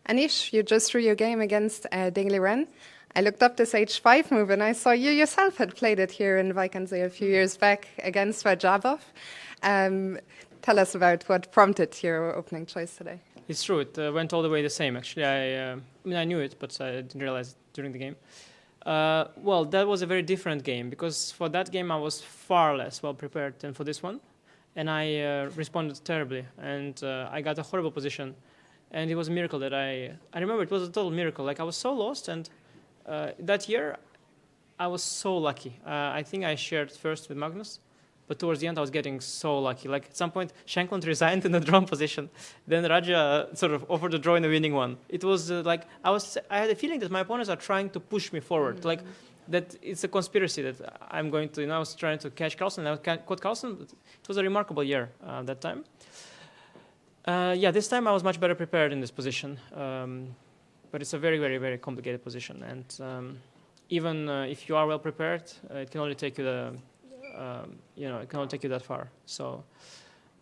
Anish, you just threw your game against Ding Liren. I looked up this H5 move and I saw you yourself had played it here in Wijk a few years back against Rajabov. Tell us about what prompted your opening choice today. It's true. It went all the way the same. Actually, I knew it, but I didn't realize it during the game. Well, that was a very different game because for that game I was far less well prepared than for this one, and I responded terribly, and I got a horrible position, and it was a miracle that I remember it was a total miracle. Like I was so lost, and that year I was so lucky. I think I shared first with Magnus. But towards the end, I was getting so lucky. Like at some point, Shankland resigned in the drawn position. Then Raja sort of offered a draw in the winning one. It was like I had a feeling that my opponents are trying to push me forward. Like that it's a conspiracy that I'm going to. I was trying to catch Carlsen. And I caught Carlsen. It was a remarkable year that time. This time I was much better prepared in this position. But it's a very, very, very complicated position. And even if you are well prepared, it can only take you it can only take you that far. So,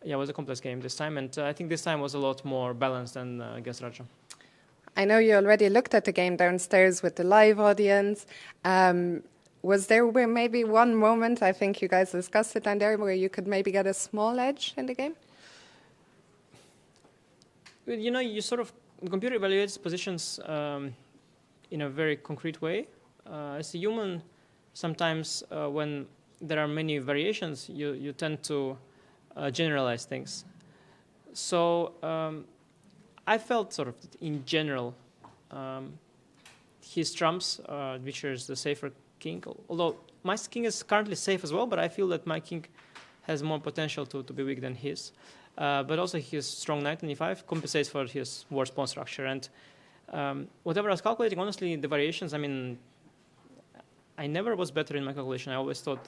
it was a complex game this time, and I think this time was a lot more balanced than against Raja. I know you already looked at the game downstairs with the live audience. Was there maybe one moment, I think you guys discussed it down there, where you could maybe get a small edge in the game? You sort of, the computer evaluates positions in a very concrete way. As a human, sometimes when there are many variations, you tend to generalize things. So I felt sort of in general his trumps, which is the safer king, although my king is currently safe as well, but I feel that my king has more potential to be weak than his. But also his strong knight in e5 compensates for his worse pawn structure. And whatever I was calculating, honestly, the variations, I never was better in my calculation. I always thought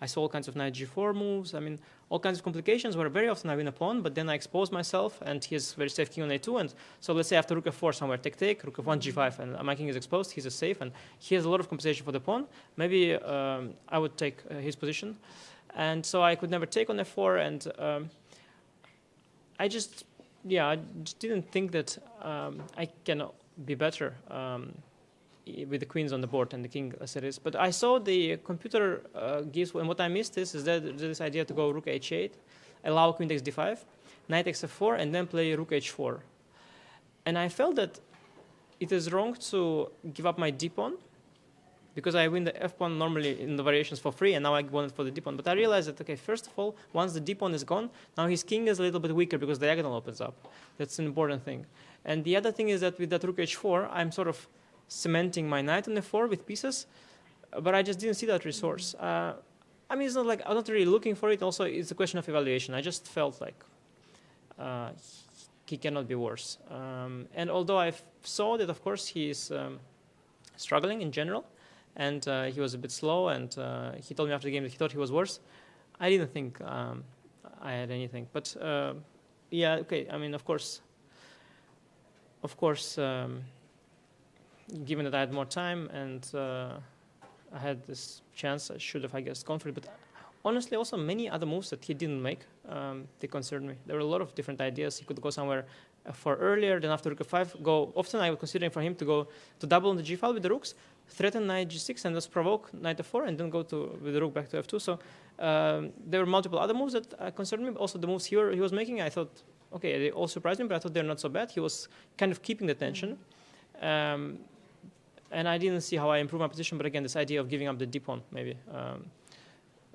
I saw all kinds of knight g4 moves. All kinds of complications where very often I win a pawn, but then I expose myself, and he has very safe king on a2. And so let's say after rook f4 somewhere, take, rook f1, g5, and my king is exposed, he's safe, and he has a lot of compensation for the pawn. Maybe I would take his position. And so I could never take on f4, and I just didn't think that I can be better with the queens on the board and the king as it is. But I saw the computer gives, and what I missed is that this idea to go rook h8, allow queen takes d5, knight takes f4, and then play rook h4. And I felt that it is wrong to give up my d pawn, because I win the f pawn normally in the variations for free, and now I won it for the d pawn. But I realized that, okay, first of all, once the d pawn is gone, now his king is a little bit weaker because the diagonal opens up. That's an important thing. And the other thing is that with that rook h4, I'm sort of cementing my knight on f4 with pieces, but I just didn't see that resource. It's not like I'm not really looking for it. Also, it's a question of evaluation. I just felt like he cannot be worse. And although I saw that, of course, he is struggling in general, and he was a bit slow, and he told me after the game that he thought he was worse, I didn't think I had anything. But okay. Of course. Given that I had more time and I had this chance, I should have, I guess, gone for it. But honestly, also many other moves that he didn't make, they concerned me. There were a lot of different ideas. He could go somewhere for earlier, then after rook f5, go. Often I was considering for him to go to double on the g file with the rooks, threaten knight g6, and just provoke knight f4, and then go with the rook back to f2. So there were multiple other moves that concerned me. Also, the moves he was making, I thought, okay, they all surprised me, but I thought they're not so bad. He was kind of keeping the tension. And I didn't see how I improved my position, but again, this idea of giving up the d pawn, maybe.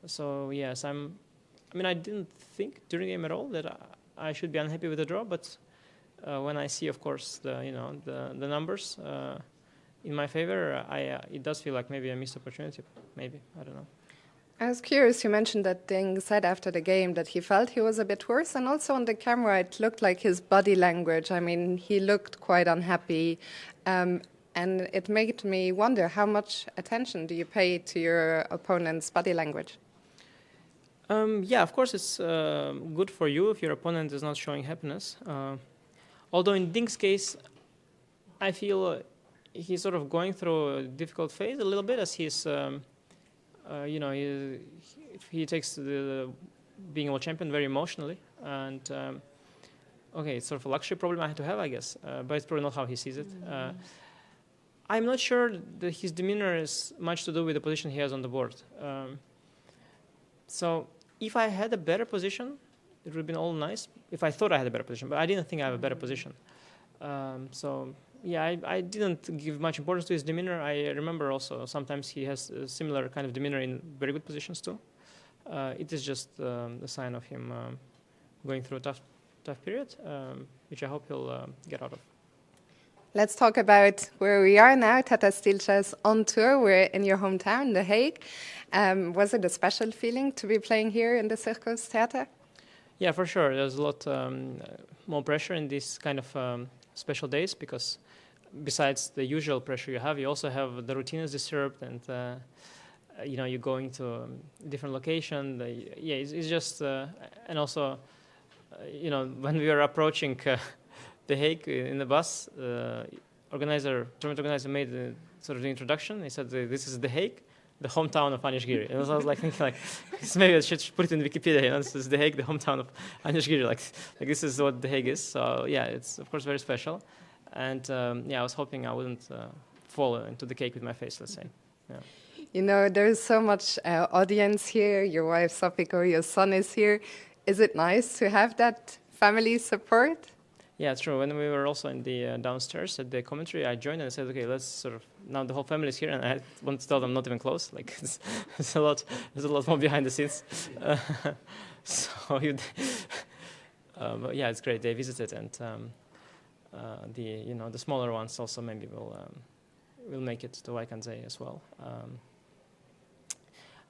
So yes, I didn't think during the game at all that I should be unhappy with the draw, but when I see, of course, the numbers in my favor, it does feel like maybe a missed opportunity. Maybe, I don't know. I was curious, you mentioned that Ding said after the game that he felt he was a bit worse, and also on the camera it looked like his body language. He looked quite unhappy. And it made me wonder, how much attention do you pay to your opponent's body language? Of course, it's good for you if your opponent is not showing happiness. Although in Ding's case, I feel he's sort of going through a difficult phase a little bit, as he's, he takes the being a world champion very emotionally. And okay, it's sort of a luxury problem I had to have, I guess, but it's probably not how he sees it. I'm not sure that his demeanor is much to do with the position he has on the board. So if I had a better position, it would have been all nice. If I thought I had a better position, but I didn't think I have a better position. So yeah, I didn't give much importance to his demeanor. I remember also sometimes he has a similar kind of demeanor in very good positions too. It is just a sign of him going through a tough period, which I hope he'll get out of. Let's talk about where we are now. Tata Steel Chess on tour. We're in your hometown, The Hague. Was it a special feeling to be playing here in the Circus Theater? Yeah, for sure. There's a lot more pressure in these kind of special days because besides the usual pressure you have, you also have the routine is disturbed and you're going to a different location. It's just and also when we were approaching The Hague in the bus, tournament organizer made sort of the introduction. He said, "This is The Hague, the hometown of Anish Giri." And I was like thinking, maybe I should put it in Wikipedia. This is The Hague, the hometown of Anish Giri. Like this is what The Hague is. So yeah, it's of course very special. And I was hoping I wouldn't fall into the cake with my face. Let's say. Yeah. There's so much audience here. Your wife Sofiko, your son is here. Is it nice to have that family support? Yeah, it's true. When we were also in the downstairs at the commentary, I joined and I said, okay, let's sort of, now the whole family is here, and I want to tell them not even close. Like, there's a lot more behind the scenes. But yeah, it's great. They visited, and the smaller ones also maybe will make it to Wijk as well.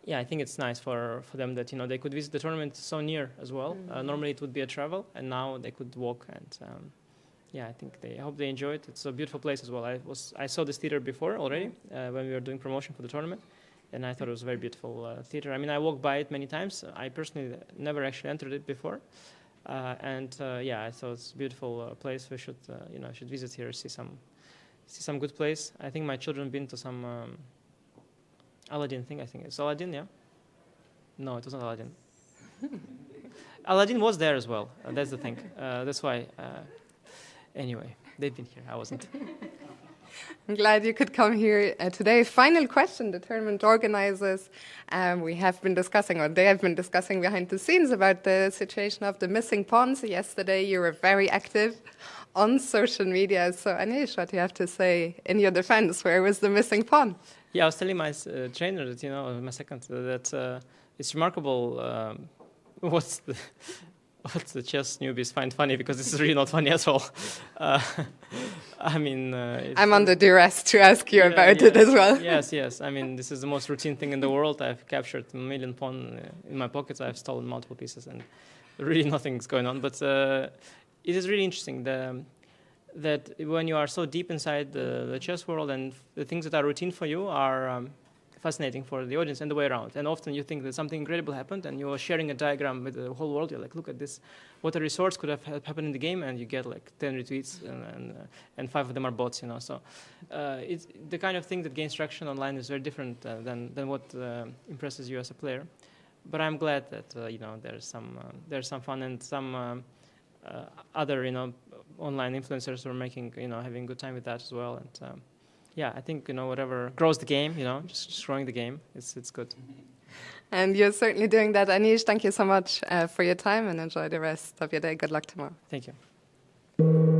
Yeah, I think it's nice for them that they could visit the tournament so near as well. Normally it would be a travel, and now they could walk. And I hope they enjoy it. It's a beautiful place as well. I saw this theater before already when we were doing promotion for the tournament, and I thought it was a very beautiful theater. I mean, I walked by it many times. I personally never actually entered it before, I thought it's a beautiful place. We should visit here, see some good place. I think my children been to some. Aladdin thing, I think. It's Aladdin, yeah? No, it wasn't Aladdin. Aladdin was there as well. That's the thing. That's why. Anyway, they've been here. I wasn't. I'm glad you could come here today. Final question. The tournament organizers, we have been discussing, or they have been discussing behind the scenes about the situation of the missing pawns. Yesterday you were very active on social media. So Anish, what do you have to say in your defense? Where was the missing pawn? Yeah, I was telling my trainer that my second that it's remarkable what the chess newbies find funny, because this is really not funny at all. I mean, I'm under duress to ask you about it as well. Yes. I mean, this is the most routine thing in the world. I've captured a million pawn in my pockets. I've stolen multiple pieces, and really nothing's going on. But it is really interesting that when you are so deep inside the chess world, and the things that are routine for you are fascinating for the audience, and the way around. And often you think that something incredible happened, and you're sharing a diagram with the whole world. You're like, look at this, what a resource could have happened in the game, and you get like 10 retweets, and 5 of them are bots. So it's the kind of thing that gains traction online is very different than what impresses you as a player. But I'm glad that there's some fun, and some other online influencers were making having a good time with that as well. And I think whatever grows the game, just growing the game, it's good. And you're certainly doing that. Anish, thank you so much for your time, and enjoy the rest of your day. Good luck tomorrow. Thank you.